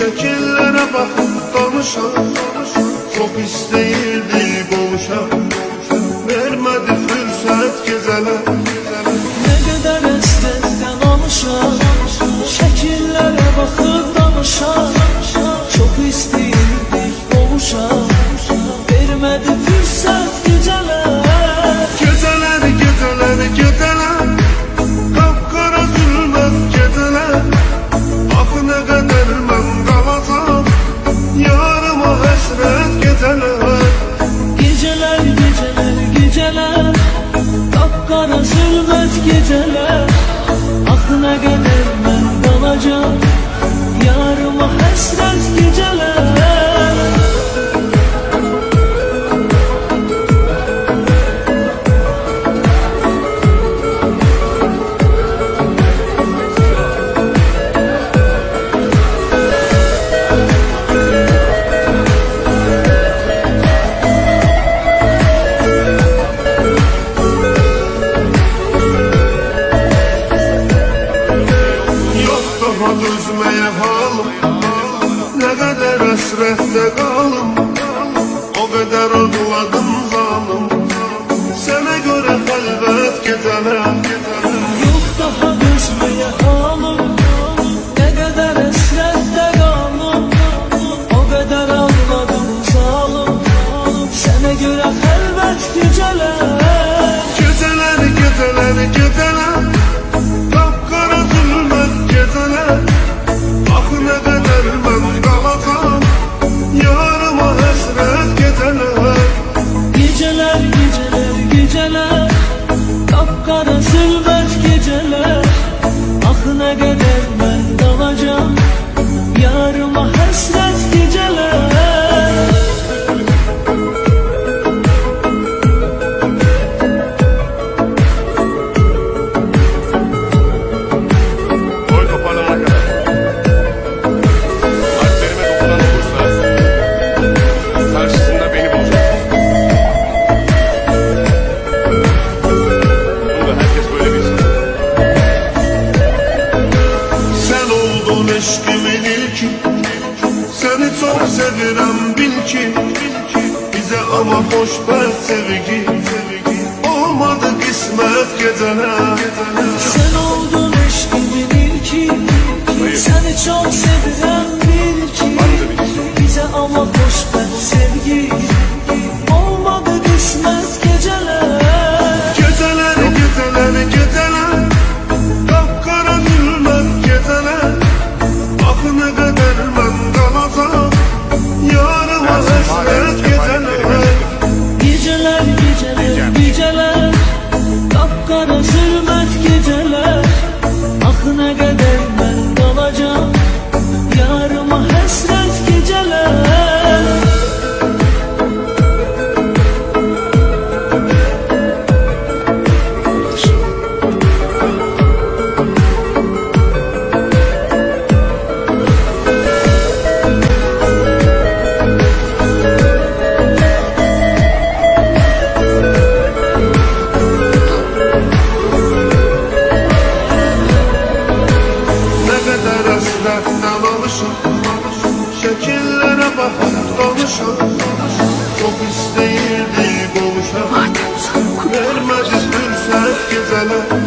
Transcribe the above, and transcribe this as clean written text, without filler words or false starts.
şəkillərə baxıb danışan, çox istəyirdi qovuşan, vermədi fürsət gecələr. Nə qədər əsrətdən almışam, şəkillərə baxıb danışan, çox istəyirdik qovuşan, vermədi fürsət gecələr. Gecələr, gecələr, gecələr, qapqara zülmət gecələr. Axı nə qədər mən qalacam, yarıma həsrət gecələr. Gecələr, gecələr, gecələr, qapqara zülmət gecələr. Axı nə qədər mən qalacam, yarıma həsrət gecələr. Dözməyə halım, nə qədər əsrətdə qalım, o qədər ağladım zalım, sənə görə xəlvət gecələr. Yox daha dözməyə halım, nə qədər əsrətdə qalım, o qədər ağladım zalım, sənə görə xəlvət gecələr. Gecələr, gecələr, gecələr, qapqara zülmət gecələr. Axı nə qədər mən qalacam, yarıma həsrət gecələr. Gecələr, gecələr, gecələr, qapqara zülmət gecələr. Axı nə qədər mən qalacam, yarıma həsrət gecələr. Eşkimin ilki, seni çok sevirəm bil ki, bize ama xoşbəxt sevgi olmadı qismət gecələr. Sen oldun eşkimin ilki, seni çok sevirəm bil ki, bize ama xoşbəxt sevgi olmadı qismət gecələr. Gecələr, gecələr, gecələr, qapqara zülmət gecələr. Axı nə qədər mən qalacam, yarıma həsrət gecələr. Gecələr, gecələr, gecələr, qapqara zülmət gecələr. Axı nə qədər mən qalacam, yarıma həsrət gecələr. Həsrətdən alışam, şəkillərə baxıb danışam, çox istəyirdi qovuşam, vermədi fürsət gecələr.